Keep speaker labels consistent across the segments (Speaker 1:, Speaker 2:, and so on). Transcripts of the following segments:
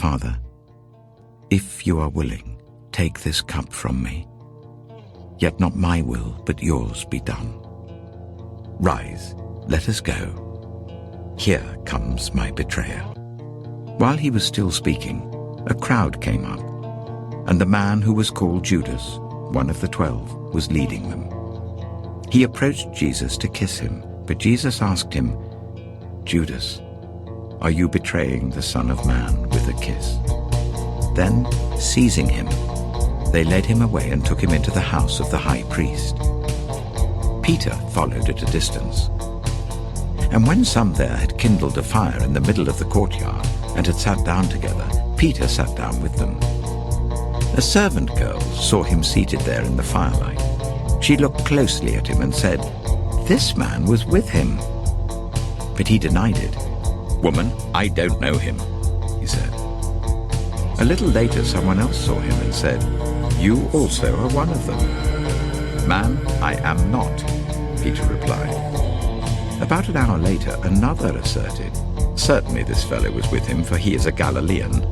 Speaker 1: "Father, if you are willing, take this cup from me. Yet not my will, but yours be done. Rise, let us go. Here comes my betrayer." While he was still speaking, a crowd came up, and the man who was called Judas, one of the 12, was leading them. He approached Jesus to kiss him, but Jesus asked him, "Judas, are you betraying the Son of Man with a kiss?" Then, seizing him, they led him away and took him into the house of the high priest. Peter followed at a distance. And when some there had kindled a fire in the middle of the courtyard and had sat down together, Peter sat down with them. A servant girl saw him seated there in the firelight. She looked closely at him and said, "This man was with him." But he denied it. "Woman, I don't know him," he said. A little later, someone else saw him and said, "You also are one of them." "Man, I am not," Peter replied. About an hour later, another asserted, "Certainly this fellow was with him, for he is a Galilean."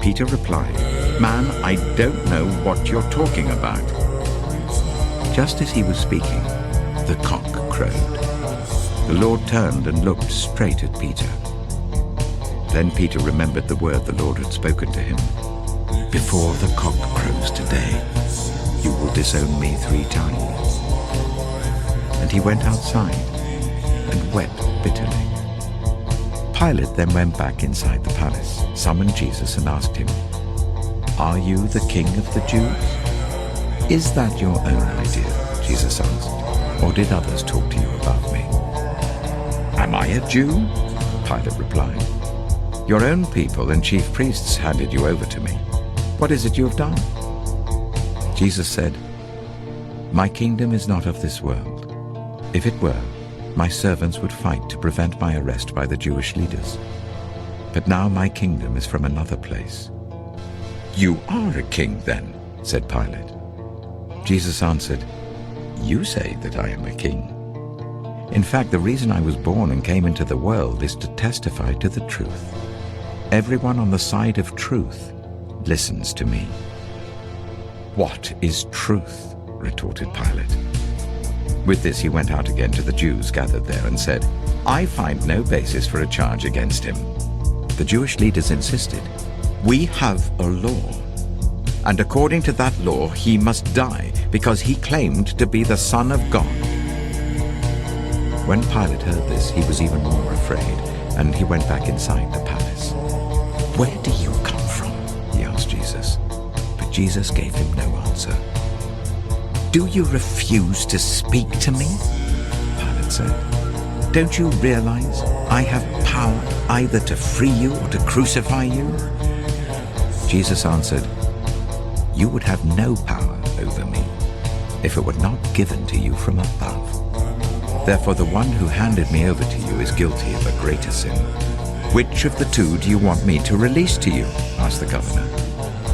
Speaker 1: Peter replied, "Man, I don't know what you're talking about." Just as he was speaking, the cock crowed. The Lord turned and looked straight at Peter. Then Peter remembered the word the Lord had spoken to him. "Before the cock crows today, you will disown me 3 times." And he went outside and wept bitterly. Pilate then went back inside the palace, summoned Jesus and asked him, "Are you the king of the Jews?" "Is that your own idea?" Jesus asked, "or did others talk to you about me?" "Am I a Jew?" Pilate replied. "Your own people and chief priests handed you over to me. What is it you have done?" Jesus said, "My kingdom is not of this world. If it were, my servants would fight to prevent my arrest by the Jewish leaders. But now my kingdom is from another place." "You are a king then," said Pilate. Jesus answered, "You say that I am a king. In fact, the reason I was born and came into the world is to testify to the truth. Everyone on the side of truth listens to me." "What is truth?" retorted Pilate. With this he went out again to the Jews gathered there and said, "I find no basis for a charge against him." The Jewish leaders insisted, "We have a law, and according to that law he must die because he claimed to be the Son of God." When Pilate heard this, he was even more afraid, and he went back inside the palace. "Where do you come from?" he asked Jesus. But Jesus gave him no answer. "Do you refuse to speak to me?" Pilate said. "Don't you realize I have power either to free you or to crucify you?" Jesus answered, "You would have no power over me if it were not given to you from above. Therefore the one who handed me over to you is guilty of a greater sin. Which of the 2 do you want me to release to you?" asked the governor.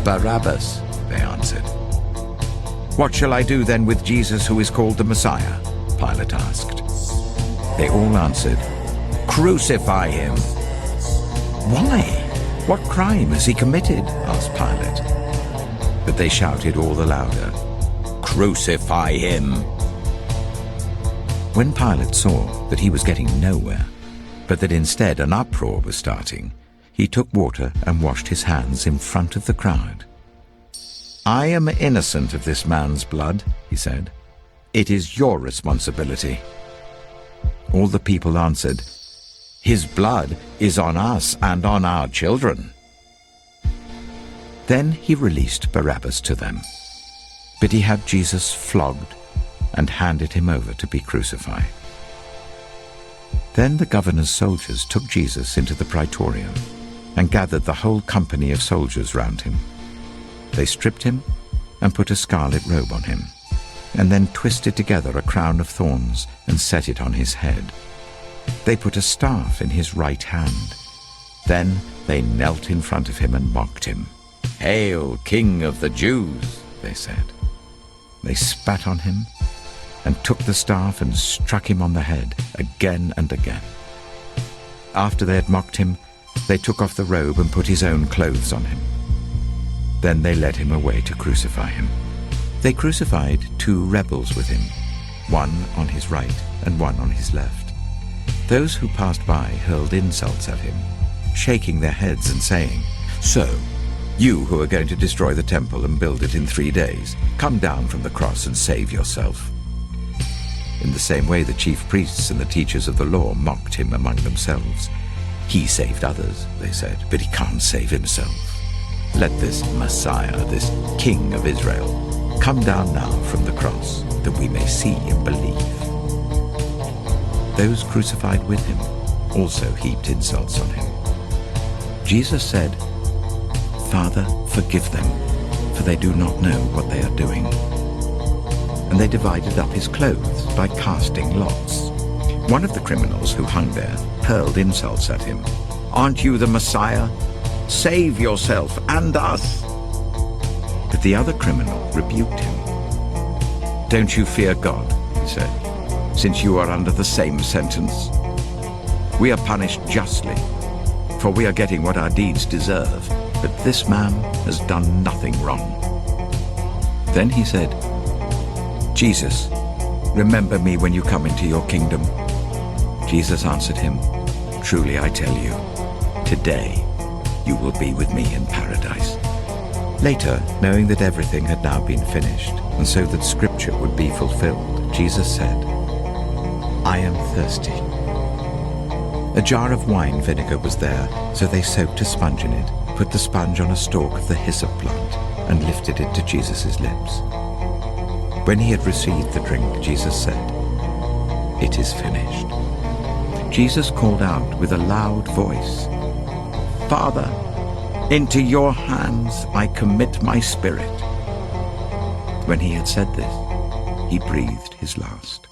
Speaker 1: "Barabbas," they answered. "What shall I do then with Jesus who is called the Messiah?" Pilate asked. They all answered, "Crucify him." "Why? What crime has he committed?" asked Pilate. But they shouted all the louder, "Crucify him!" When Pilate saw that he was getting nowhere, but that instead an uproar was starting, he took water and washed his hands in front of the crowd. "I am innocent of this man's blood," he said. "It is your responsibility." All the people answered, "His blood is on us and on our children." Then he released Barabbas to them, but he had Jesus flogged and handed him over to be crucified. Then the governor's soldiers took Jesus into the praetorium and gathered the whole company of soldiers round him. They stripped him and put a scarlet robe on him, and then twisted together a crown of thorns and set it on his head. They put a staff in his right hand. Then they knelt in front of him and mocked him. "Hail, King of the Jews," they said. They spat on him and took the staff and struck him on the head again and again. After they had mocked him, They took off the robe and put his own clothes on him. Then they led him away to crucify him. They crucified 2 rebels with him, one on his right and one on his left. Those who passed by hurled insults at him, shaking their heads and saying, "So, you who are going to destroy the temple and build it in 3 days, come down from the cross and save yourself." In the same way, the chief priests and the teachers of the law mocked him among themselves. "He saved others," they said, "but he can't save himself. Let this Messiah, this King of Israel, come down now from the cross, that we may see and believe." Those crucified with him also heaped insults on him. Jesus said, "Father, forgive them, for they do not know what they are doing." And they divided up his clothes by casting lots. One of the criminals who hung there hurled insults at him. "Aren't you the Messiah? Save yourself and us." But the other criminal rebuked him. "Don't you fear God," he said, "since you are under the same sentence? We are punished justly, for we are getting what our deeds deserve, but this man has done nothing wrong." Then he said, "Jesus, remember me when you come into your kingdom." Jesus answered him, "Truly I tell you, today you will be with me in paradise." Later, knowing that everything had now been finished, and so that Scripture would be fulfilled, Jesus said, "I am thirsty." A jar of wine vinegar was there, so they soaked a sponge in it, put the sponge on a stalk of the hyssop plant, and lifted it to Jesus' lips. When he had received the drink, Jesus said, "It is finished." Jesus called out with a loud voice, "Father, into your hands I commit my spirit." When he had said this, he breathed his last.